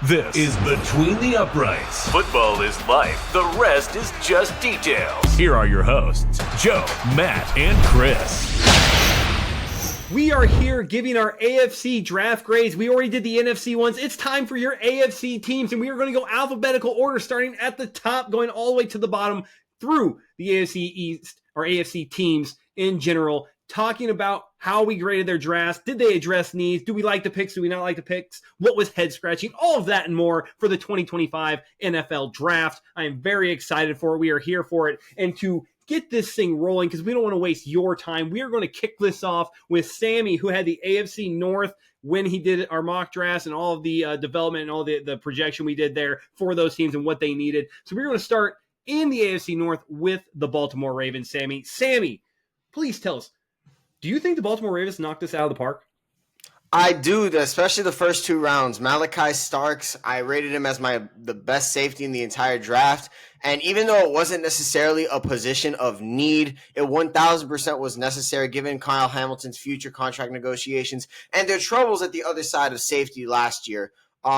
This is Between the Uprights. Football is life. The rest is just details. Here are your hosts, Joe, Matt, and Chris. We are here giving our AFC draft grades. We already did the NFC ones. It's time for your AFC teams, and we are going to go alphabetical order, starting at the top, going all the way to the bottom through the AFC East, or AFC teams in general, talking about how we graded their drafts. Did they address needs? Do we like the picks? Do we not like the picks? What was head scratching? All of that and more for the 2025 NFL draft. I am very excited for it. We are here for it. And to get this thing rolling, because we don't want to waste your time, we are going to kick this off with Sammy, who had the AFC North when he did our mock drafts and all of the development and all the projection we did there for those teams and what they needed. So we're going to start in the AFC North with the Baltimore Ravens. Sammy, please tell us, do you think the Baltimore Ravens knocked this out of the park? I do, especially the first two rounds. Malachi Starks, I rated him as the best safety in the entire draft. And even though it wasn't necessarily a position of need, it 1,000% was necessary given Kyle Hamilton's future contract negotiations and their troubles at the other side of safety last year.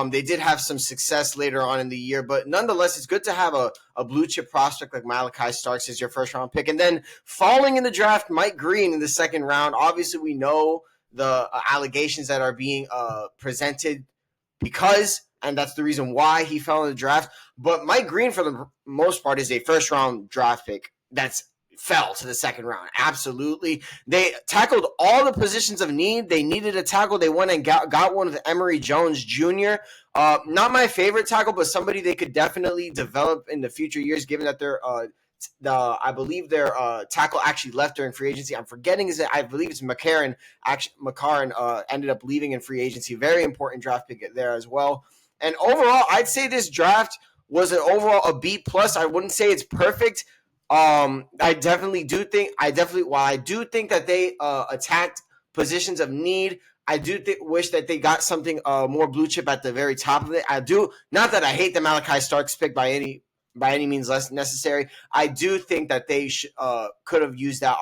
They did have some success later on in the year, but nonetheless, it's good to have a blue chip prospect like Malachi Starks as your first round pick. And then falling in the draft, Mike Green in the second round. Obviously, we know the allegations that are being presented and that's the reason why he fell in the draft. But Mike Green, for the most part, is a first round draft pick that's fell to the second round. Absolutely. They tackled all the positions of need. They needed a tackle. They went and got one with Emory Jones Jr. Not my favorite tackle, but somebody they could definitely develop in the future years, given that I believe their tackle actually left during free agency. I'm forgetting I believe it's McCarron. McCarron ended up leaving in free agency. Very important draft pick there as well. And overall, I'd say this draft was a B+. I wouldn't say it's perfect. I do think that they attacked positions of need, I do wish that they got something more blue chip at the very top of it. I do, not that I hate the Malachi Starks pick by any means less necessary. I do think that they could have used that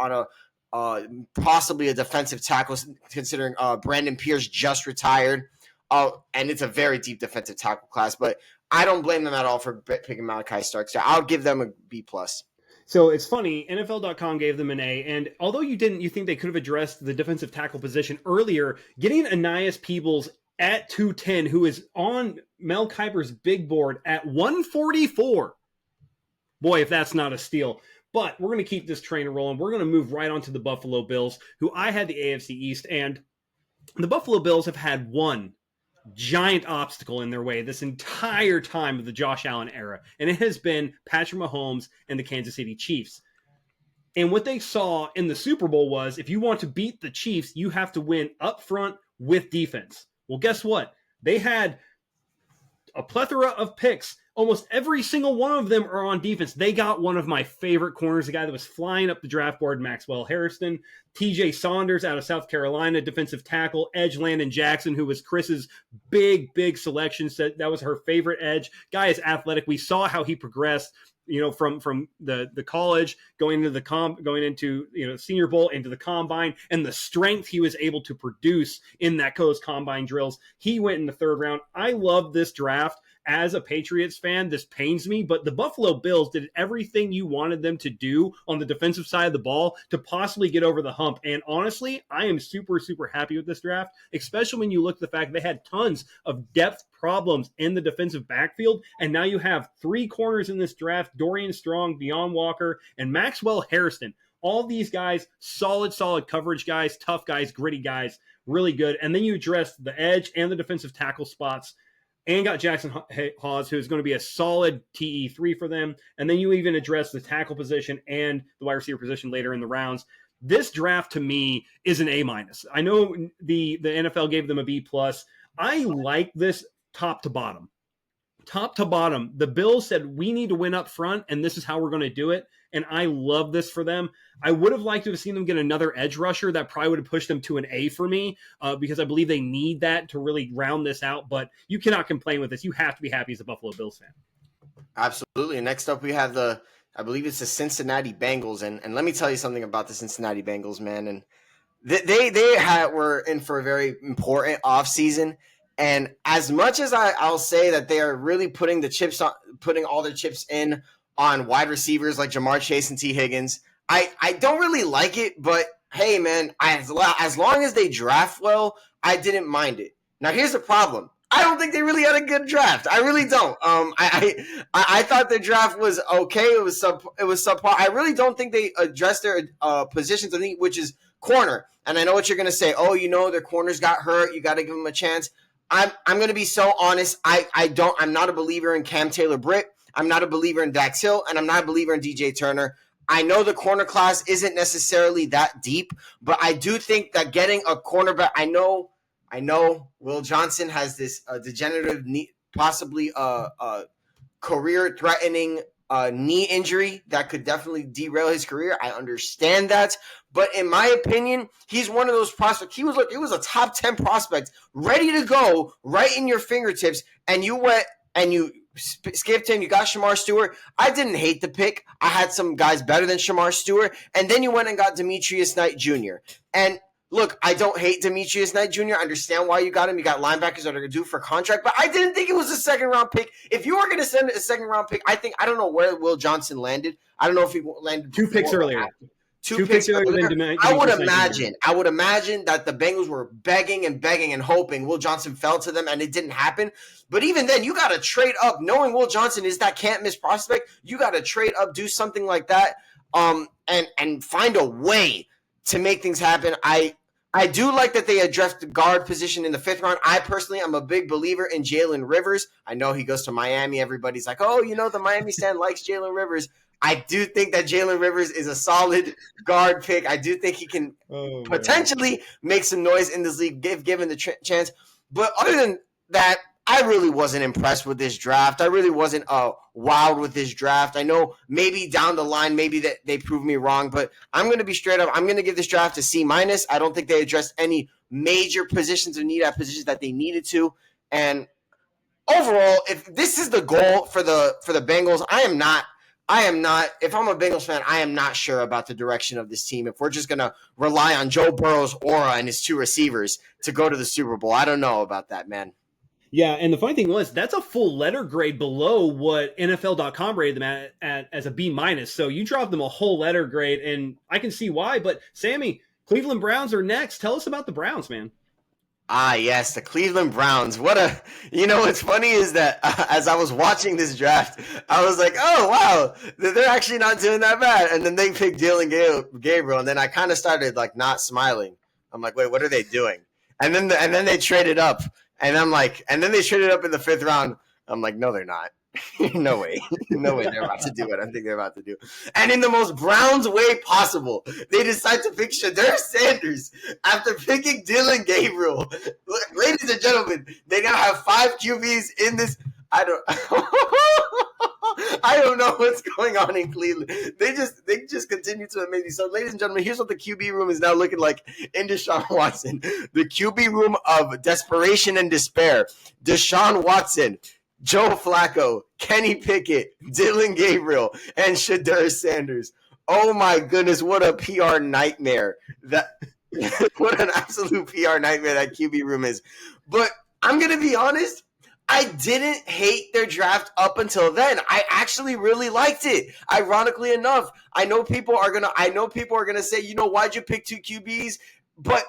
on possibly a defensive tackle, considering Brandon Pierce just retired, and it's a very deep defensive tackle class. But I don't blame them at all for picking Malachi Starks. So I'll give them a B+. So it's funny, NFL.com gave them an A, and although you think they could have addressed the defensive tackle position earlier, getting Ainias Peebles at 210, who is on Mel Kiper's big board at 144. Boy, if that's not a steal. But we're going to keep this train rolling. We're going to move right on to the Buffalo Bills, who I had the AFC East, and the Buffalo Bills have had one giant obstacle in their way this entire time of the Josh Allen era, and it has been Patrick Mahomes and the Kansas City Chiefs. And what they saw in the Super Bowl was, if you want to beat the Chiefs, you have to win up front with defense. Well, guess what? They had a plethora of picks. Almost every single one of them are on defense. They got one of my favorite corners, the guy that was flying up the draft board, Maxwell Harrison, TJ Saunders out of South Carolina, defensive tackle, edge Landon Jackson, who was Chris's big selection. That was her favorite edge. Guy is athletic. We saw how he progressed, from the college going into Senior Bowl, into the combine, and the strength he was able to produce in those combine drills. He went in the third round. I love this draft. As a Patriots fan, this pains me, but the Buffalo Bills did everything you wanted them to do on the defensive side of the ball to possibly get over the hump. And honestly, I am super happy with this draft, especially when you look at the fact they had tons of depth problems in the defensive backfield. And now you have three corners in this draft: Dorian Strong, Deion Walker, and Maxwell Harrison. All these guys, solid coverage guys, tough guys, gritty guys, really good. And then you address the edge and the defensive tackle spots, and got Jackson Hawes, who's going to be a solid TE3 for them. And then you even address the tackle position and the wide receiver position later in the rounds. This draft, to me, is an A-. I know the NFL gave them a B+. I like this top to bottom. Top to bottom, the Bills said, we need to win up front, and this is how we're going to do it. And I love this for them. I would have liked to have seen them get another edge rusher. That probably would have pushed them to an A for me, because I believe they need that to really round this out. But you cannot complain with this. You have to be happy as a Buffalo Bills fan. Absolutely. Next up, we have I believe it's the Cincinnati Bengals. And let me tell you something about the Cincinnati Bengals, man. And they were in for a very important offseason. And as much as I'll say that they are really putting all their chips in on wide receivers like Jamar Chase and T. Higgins, I don't really like it. But hey, man, as long as they draft well, I didn't mind it. Now, here's the problem. I don't think they really had a good draft. I really don't. I thought their draft was okay. It was subpar. I really don't think they addressed their positions, which is corner. And I know what you're going to say. Oh, their corners got hurt. You got to give them a chance. I'm going to be so honest. I'm not a believer in Cam Taylor-Britt. I'm not a believer in Dax Hill, and I'm not a believer in DJ Turner. I know the corner class isn't necessarily that deep, but I do think that getting a cornerback, I know Will Johnson has this degenerative knee, possibly career-threatening knee injury that could definitely derail his career. I understand that. But in my opinion, he's one of those prospects. It was a top 10 prospect ready to go right in your fingertips, and you went and you skipped him. You got Shamar Stewart. I didn't hate the pick. I had some guys better than Shamar Stewart. And then you went and got Demetrius Knight Jr. And look, I don't hate Demetrius Knight Jr. I understand why you got him. You got linebackers that are due for contract, but I didn't think it was a second-round pick. If you were going to send a second-round pick, I don't know where Will Johnson landed. I don't know if he landed two picks earlier. Two picks earlier. I would imagine that the Bengals were begging and hoping Will Johnson fell to them, and it didn't happen. But even then, you got to trade up. Knowing Will Johnson is that can't-miss prospect, you got to trade up, do something like that, and find a way to make things happen. I do like that they addressed the guard position in the 5th round. I personally am a big believer in Jalen Rivers. I know he goes to Miami. Everybody's like, oh, the Miami stand likes Jalen Rivers. I do think that Jalen Rivers is a solid guard pick. I do think he can potentially make some noise in this league, given the chance. But other than that, I really wasn't impressed with this draft. I really wasn't wowed with this draft. I know maybe down the line, maybe that they prove me wrong, but I'm going to be straight up. I'm going to give this draft a C-. I don't think they addressed any major positions of need at positions that they needed to. And overall, if this is the goal for the Bengals, I am not. If I'm a Bengals fan, I am not sure about the direction of this team. If we're just going to rely on Joe Burrow's aura and his 2 receivers to go to the Super Bowl, I don't know about that, man. Yeah, and the funny thing was, that's a full letter grade below what NFL.com rated them at as a B-. So you dropped them a whole letter grade, and I can see why. But, Sammy, Cleveland Browns are next. Tell us about the Browns, man. Ah, yes, the Cleveland Browns. What's funny is that as I was watching this draft, I was like, oh, wow, they're actually not doing that bad. And then they picked Dylan Gabriel, and then I kind of started, not smiling. I'm like, wait, what are they doing? And then they traded up. And I'm like, and then they traded up in the 5th round. I'm like, no, they're not. No way they're about to do what I think they're about to do. And in the most Browns way possible, they decide to pick Shedeur Sanders after picking Dylan Gabriel. Look, ladies and gentlemen, they now have 5 QBs in this. I don't know what's going on in Cleveland. They just continue to amaze me. So, ladies and gentlemen, here's what the QB room is now looking like in Deshaun Watson. The QB room of desperation and despair. Deshaun Watson, Joe Flacco, Kenny Pickett, Dylan Gabriel, and Shedeur Sanders. Oh my goodness, what a PR nightmare. What an absolute PR nightmare that QB room is. But I'm going to be honest, I didn't hate their draft up until then. I actually really liked it. Ironically enough, I know people are gonna say, why'd you pick 2 QBs? But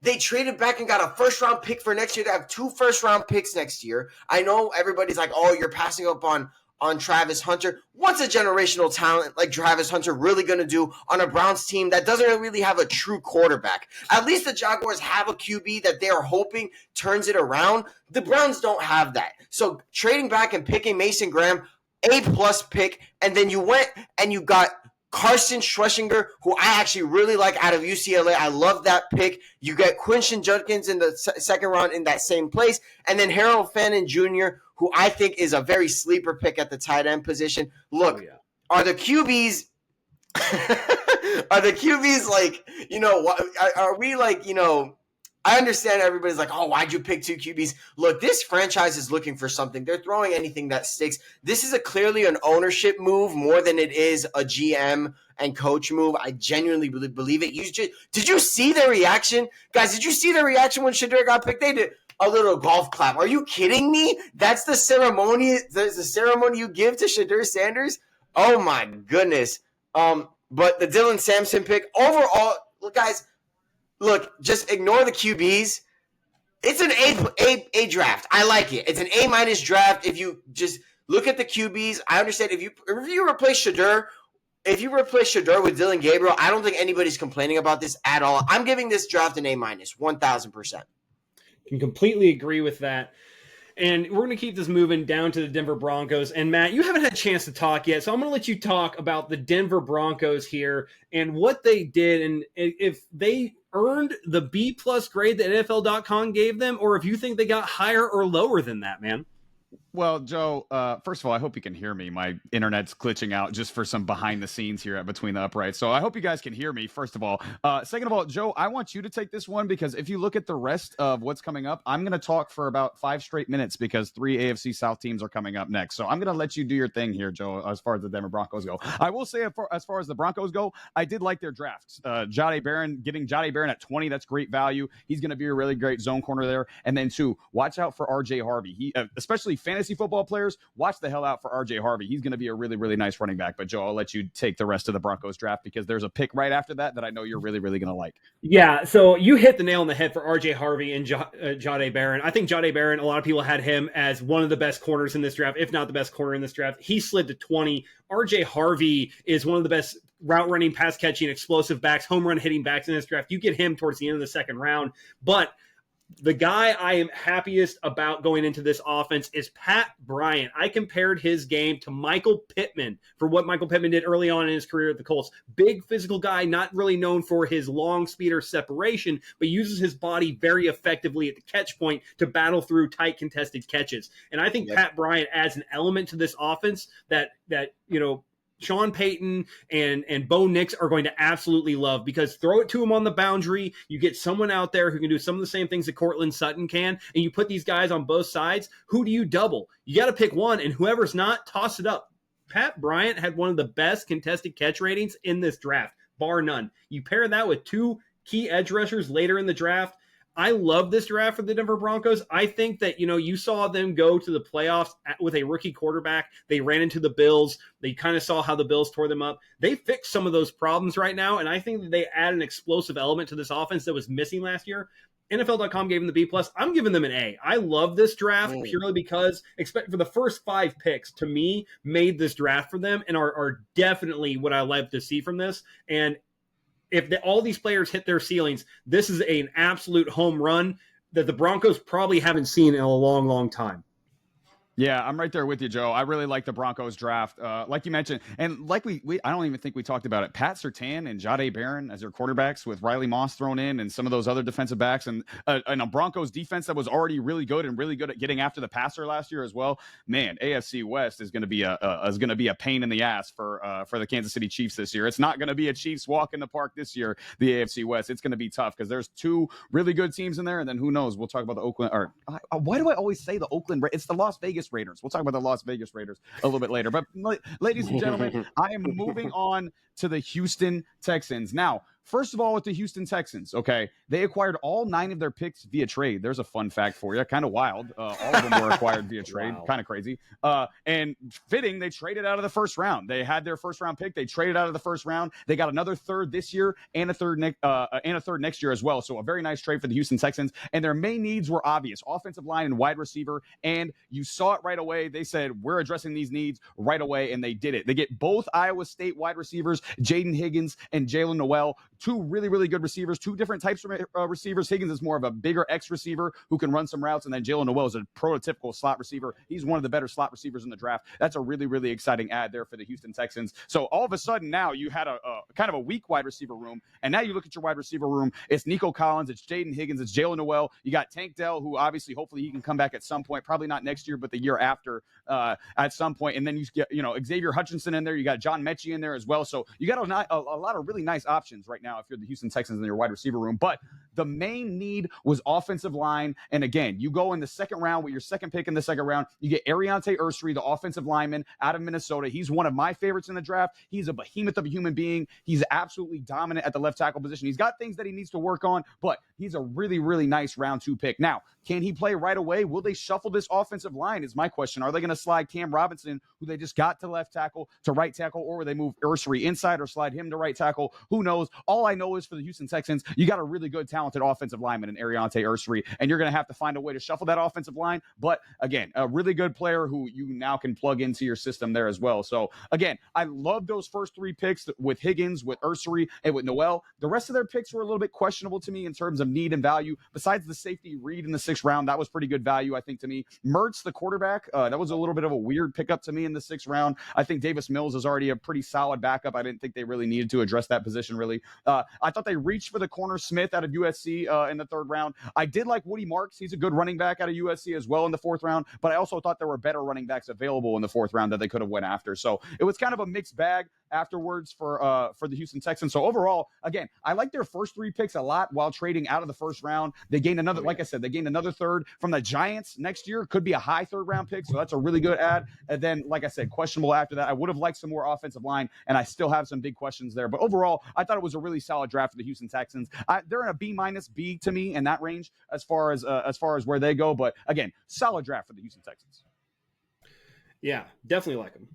they traded back and got a 1st-round pick for next year. They have 2 1st-round picks next year. I know everybody's like, oh, you're passing up on Travis Hunter. What's a generational talent like Travis Hunter really going to do on a Browns team that doesn't really have a true quarterback? At least the Jaguars have a QB that they are hoping turns it around. The Browns don't have that. So trading back and picking Mason Graham, A+ pick, and then you went and you got Carson Schlesinger, who I actually really like out of UCLA. I love that pick. You get Quinton Judkins in the 2nd round in that same place. And then Harold Fannin Jr., who I think is a very sleeper pick at the tight end position. Look, are the QBs are we I understand everybody's like, oh, why'd you pick 2 QBs? Look, this franchise is looking for something. They're throwing anything that sticks. This is clearly an ownership move more than it is a GM and coach move. I genuinely believe it. Did you see their reaction? Guys, did you see their reaction when Shedeur got picked? They did. a little golf clap. Are you kidding me? That's the ceremony. There's the ceremony you give to Shadur Sanders. Oh my goodness. But the Dylan Sampson pick overall, look, guys, just ignore the QBs. It's an A draft. I like it. It's an A- draft. If you just look at the QBs, I understand if you replace Shadur. If you replace Shadur with Dylan Gabriel, I don't think anybody's complaining about this at all. I'm giving this draft an A-, 1,000%. Can completely agree with that. And we're going to keep this moving down to the Denver Broncos. And Matt, you haven't had a chance to talk yet, so I'm going to let you talk about the Denver Broncos here and what they did, and if they earned the B+ grade that NFL.com gave them, or if you think they got higher or lower than that, man. Well, Joe, first of all, I hope you can hear me. My internet's glitching out just for some behind the scenes here between the uprights. So I hope you guys can hear me, first of all. Second of all, Joe, I want you to take this one because if you look at the rest of what's coming up, I'm going to talk for about 5 straight minutes because 3 AFC South teams are coming up next. So I'm going to let you do your thing here, Joe, as far as the Denver Broncos go. I will say as far as the Broncos go, I did like their drafts. Jahdae Barron, getting Jahdae Barron at 20, that's great value. He's going to be a really great zone corner there. And then 2, watch out for RJ Harvey. He, especially fantasy football players, watch the hell out for RJ Harvey. He's going to be a really, really nice running back. But Joe, I'll let you take the rest of the Broncos draft because there's a pick right after that I know you're really, really going to like. Yeah, so you hit the nail on the head for RJ Harvey and Jahdae Barron. I think Jahdae Barron, a lot of people had him as one of the best corners in this draft, if not the best corner in this draft. He slid to 20. RJ Harvey is one of the best route running, pass catching, explosive backs, home run hitting backs in this draft. You get him towards the end of the second round. But the guy I am happiest about going into this offense is Pat Bryant. I compared his game to Michael Pittman for what Michael Pittman did early on in his career at the Colts. Big physical guy, not really known for his long speed or separation, but uses his body very effectively at the catch point to battle through tight contested catches. And I think Pat Bryant adds an element to this offense that Sean Payton and Bo Nix are going to absolutely love, because throw it to him on the boundary. You get someone out there who can do some of the same things that Cortland Sutton can, and you put these guys on both sides. Who do you double? You got to pick one, and whoever's not, toss it up. Pat Bryant had one of the best contested catch ratings in this draft, bar none. You pair that with 2 key edge rushers later in the draft. I love this draft for the Denver Broncos. I think that, you saw them go to the playoffs with a rookie quarterback. They ran into the Bills. They kind of saw how the Bills tore them up. They fixed some of those problems right now, and I think that they add an explosive element to this offense that was missing last year. NFL.com gave them the B+. I'm giving them an A. I love this draft purely because for the first 5 picks, to me, made this draft for them and are definitely what I like to see from this. And if all these players hit their ceilings, this is an absolute home run that the Broncos probably haven't seen in a long, long time. Yeah, I'm right there with you, Joe. I really like the Broncos draft. Like you mentioned, and like I don't even think we talked about it. Pat Surtain and Jahdae Barron as their quarterbacks with Riley Moss thrown in and some of those other defensive backs and a Broncos defense that was already really good at getting after the passer last year as well. Man, AFC West is going to be a pain in the ass for the Kansas City Chiefs this year. It's not going to be a Chiefs walk in the park this year, the AFC West. It's going to be tough because there's 2 really good teams in there, and then who knows? We'll talk about the Oakland. Or why do I always say the Oakland? It's the Las Vegas Raiders. We'll talk about the Las Vegas Raiders a little bit later. But ladies and gentlemen, I am moving on to the Houston Texans. Now, first of all, with the Houston Texans, okay, they acquired all 9 of their picks via trade. There's a fun fact for you. Kind of wild. All of them were acquired via trade. Wow. Kind of crazy. And fitting, they traded out of the first round. They had their first round pick. They traded out of the first round. They got another 3rd this year and a 3rd next year as well. So a very nice trade for the Houston Texans. And their main needs were obvious: offensive line and wide receiver. And you saw it right away. They said, we're addressing these needs right away. And they did it. They get both Iowa State wide receivers, Jaden Higgins and Jalen Noel, 2 really, really good receivers, 2 different types of receivers. Higgins is more of a bigger X receiver who can run some routes, and then Jalen Noel is a prototypical slot receiver. He's one of the better slot receivers in the draft. That's a really, really exciting ad there for the Houston Texans. So all of a sudden now you had a kind of a weak wide receiver room, and now you look at your wide receiver room. It's Nico Collins, it's Jaden Higgins, it's Jalen Noel. You got Tank Dell, who obviously hopefully he can come back at some point, probably not next year, but the year after at some point. And then you get Xavier Hutchinson in there. You got John Mechie in there as well. So you got a lot of really nice options right now now if you're the Houston Texans in your wide receiver room. But the main need was offensive line. And again, you go in the second round with your second pick in the second round. You get Ariante Ursary, the offensive lineman out of Minnesota. He's one of my favorites in the draft. He's a behemoth of a human being. He's absolutely dominant at the left tackle position. He's got things that he needs to work on, but he's a really, really nice round 2 pick. Now, can he play right away? Will they shuffle this offensive line is my question. Are they going to slide Cam Robinson, who they just got to left tackle, to right tackle, or will they move Ursary inside or slide him to right tackle? Who knows? All I know is for the Houston Texans, you got a really good, talented offensive lineman in Ariante Ursary, and you're going to have to find a way to shuffle that offensive line. But again, a really good player who you now can plug into your system there as well. So again, I love those first 3 picks with Higgins, with Ursary, and with Noel. The rest of their picks were a little bit questionable to me in terms of need and value. Besides the safety Reed in the 6th round, that was pretty good value, I think, to me. Mertz, the quarterback, that was a little bit of a weird pickup to me in the 6th round. I think Davis Mills is already a pretty solid backup. I didn't think they really needed to address that position, really. I thought they reached for the corner Smith out of USC in the 3rd round. I did like Woody Marks. He's a good running back out of USC as well in the 4th round, but I also thought there were better running backs available in the 4th round that they could have went after. So it was kind of a mixed bag afterwards for the Houston Texans. So overall, again, I like their first 3 picks a lot while trading out of the 1st round. They gained another, like I said, they gained another 3rd from the Giants next year. Could be a high 3rd round pick. So that's a really good add. And then, like I said, questionable after that. I would have liked some more offensive line, and I still have some big questions there. But overall, I thought it was a really solid draft for the Houston Texans. They're in a B- to me in that range as far as where they go. But again, solid draft for the Houston Texans. Yeah, definitely like them.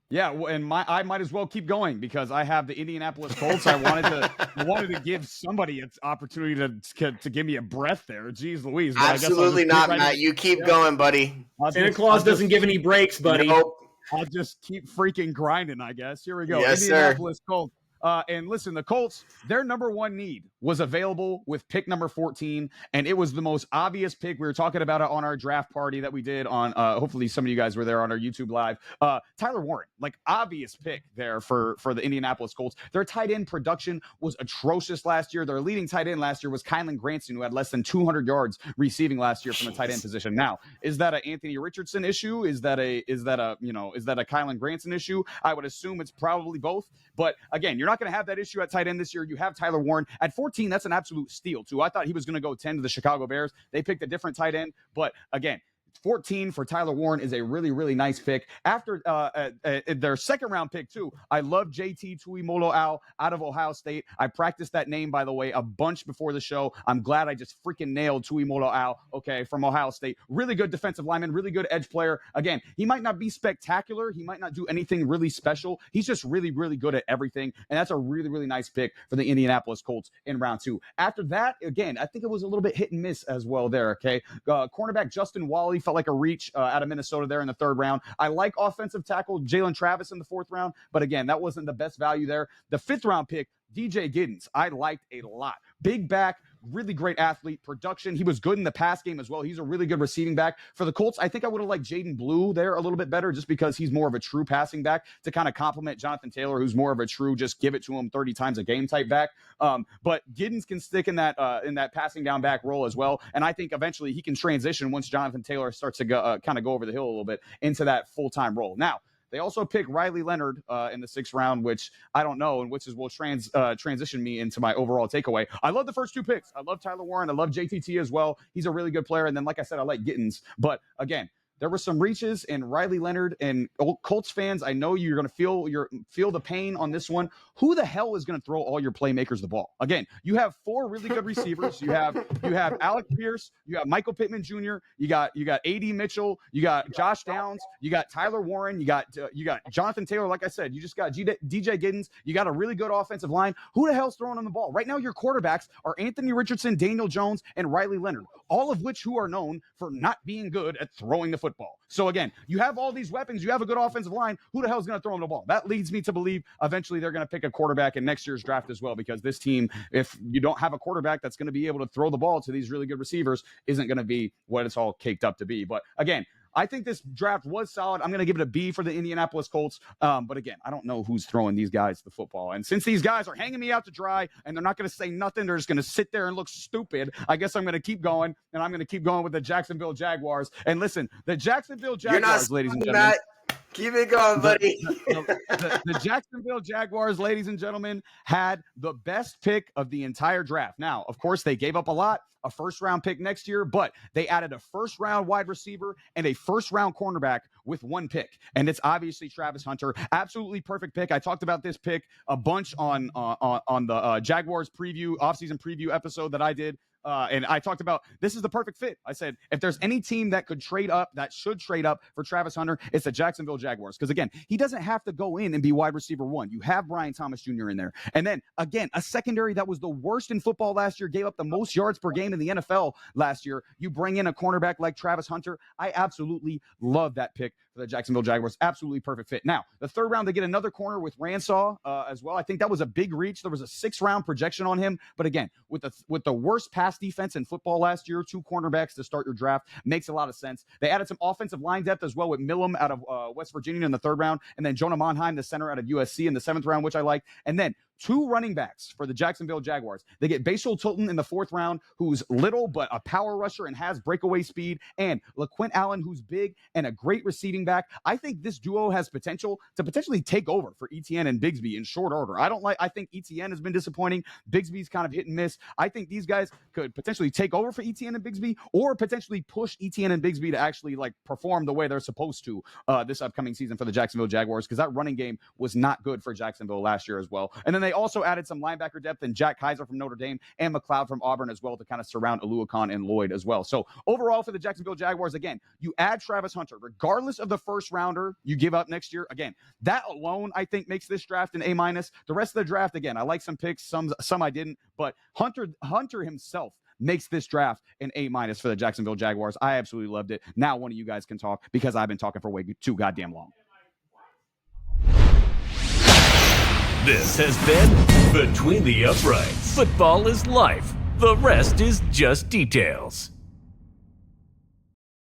Yeah, and I might as well keep going because I have the Indianapolis Colts. I wanted to give somebody an opportunity to give me a breath there. Jeez Louise. Absolutely not, Matt. You keep going, buddy. Santa Claus doesn't give any breaks, buddy. Nope. I'll just keep freaking grinding, I guess. Here we go. Yes, Indianapolis Colts. And listen, the Colts, their number 1 need was available with pick number 14, and it was the most obvious pick. We were talking about it on our draft party that we did on, hopefully some of you guys were there on our YouTube Live. Tyler Warren, like obvious pick there for the Indianapolis Colts. Their tight end production was atrocious last year. Their leading tight end last year was Kylan Granson, who had less than 200 yards receiving last year from the tight end position. Now, is that an Anthony Richardson issue? Is that a Kylan Granson issue? I would assume it's probably both. But again, you're not going to have that issue at tight end this year. You have Tyler Warren at 14. That's an absolute steal too. I thought he was going to go 10 to the Chicago Bears. They picked a different tight end, but again, 14 for Tyler Warren is a really, really nice pick. After their 2nd round pick, too, I love JT Tuimoloau out of Ohio State. I practiced that name, by the way, a bunch before the show. I'm glad I just freaking nailed Tuimoloau, from Ohio State. Really good defensive lineman, really good edge player. Again, he might not be spectacular. He might not do anything really special. He's just really, really good at everything, and that's a really, really nice pick for the Indianapolis Colts in round 2. After that, again, I think it was a little bit hit and miss as well there, cornerback Justin Wally felt like a reach out of Minnesota there in the 3rd round. I like offensive tackle Jalen Travis in the 4th round, but again, that wasn't the best value there. The 5th round pick, DJ Giddens, I liked a lot. Big back, really great athlete, production. He was good in the pass game as well. He's a really good receiving back. For the Colts, I think I would have liked Jaden Blue there a little bit better just because he's more of a true passing back to kind of complement Jonathan Taylor, who's more of a true just give it to him 30 times a game type back. But Giddens can stick in that passing down back role as well. And I think eventually he can transition once Jonathan Taylor starts to go, kind of go over the hill a little bit into that full-time role. Now, they also pick Riley Leonard in the 6th round, which I don't know, and which will transition me into my overall takeaway. I love the first 2 picks. I love Tyler Warren. I love JTT as well. He's a really good player. And then, like I said, I like Gittens. But again, there were some reaches in Riley Leonard, and Colts fans, I know you're going to feel the pain on this one. Who the hell is going to throw all your playmakers the ball? Again, you have 4 really good receivers. You have Alec Pierce, you have Michael Pittman Jr., you got A.D. Mitchell, you got Josh Downs, you got Tyler Warren, you got Jonathan Taylor. Like I said, you just got DJ Giddens. You got a really good offensive line. Who the hell's throwing on the ball? Right now, your quarterbacks are Anthony Richardson, Daniel Jones, and Riley Leonard, all of which who are known for not being good at throwing the football. So again, you have all these weapons. You have a good offensive line. Who the hell is going to throw them the ball? That leads me to believe eventually they're going to pick a quarterback in next year's draft as well, because this team, if you don't have a quarterback that's going to be able to throw the ball to these really good receivers, isn't going to be what it's all caked up to be. But again, I think this draft was solid. I'm going to give it a B for the Indianapolis Colts. But again, I don't know who's throwing these guys the football. And since these guys are hanging me out to dry and they're not going to say nothing, they're just going to sit there and look stupid, I guess I'm going to keep going. And I'm going to keep going with the Jacksonville Jaguars. And listen, the Jacksonville Jaguars, ladies and gentlemen. Keep it going, buddy. The Jacksonville Jaguars, ladies and gentlemen, had the best pick of the entire draft. Now, of course, they gave up a lot, a first-round pick next year, but they added a first-round wide receiver and a first-round cornerback with one pick, and it's obviously Travis Hunter. Absolutely perfect pick. I talked about this pick a bunch on the Jaguars preview, offseason preview episode that I did. And I talked about this is the perfect fit. I said, if there's any team that could trade up, that should trade up for Travis Hunter, it's the Jacksonville Jaguars. Because again, he doesn't have to go in and be wide receiver one. You have Brian Thomas Jr. in there. And then again, a secondary that was the worst in football last year, gave up the most yards per game in the NFL last year. You bring in a cornerback like Travis Hunter. I absolutely love that pick for the Jacksonville Jaguars. Absolutely perfect fit. Now, the third round, they get another corner with Ransaw as well. I think that was a big reach. There was a 6th-round projection on him. But again, with the worst pass defense in football last year, 2 cornerbacks to start your draft makes a lot of sense. They added some offensive line depth as well with Millam out of West Virginia in the 3rd round, and then Jonah Monheim, the center out of USC in the 7th round, which I like. And then 2 running backs for the Jacksonville Jaguars. They get Basal Tilton in the 4th round, who's little but a power rusher and has breakaway speed, and LaQuint Allen, who's big and a great receiving back. I think this duo has potential to potentially take over for ETN and Bigsby in short order. I think ETN has been disappointing. Bigsby's kind of hit and miss. I think these guys could potentially take over for ETN and Bigsby, or potentially push ETN and Bigsby to actually perform the way they're supposed to this upcoming season for the Jacksonville Jaguars, because that running game was not good for Jacksonville last year as well. And then they also added some linebacker depth in Jack Kaiser from Notre Dame and McLeod from Auburn as well to kind of surround Aluakon and Lloyd as well. So overall for the Jacksonville Jaguars, again, you add Travis Hunter, regardless of the first rounder you give up next year. Again, that alone, I think, makes this draft an A-. The rest of the draft, again, I like some picks, some I didn't, but Hunter himself makes this draft an A- for the Jacksonville Jaguars. I absolutely loved it. Now one of you guys can talk, because I've been talking for way too goddamn long. This has been Between the Uprights. Football is life. The rest is just details.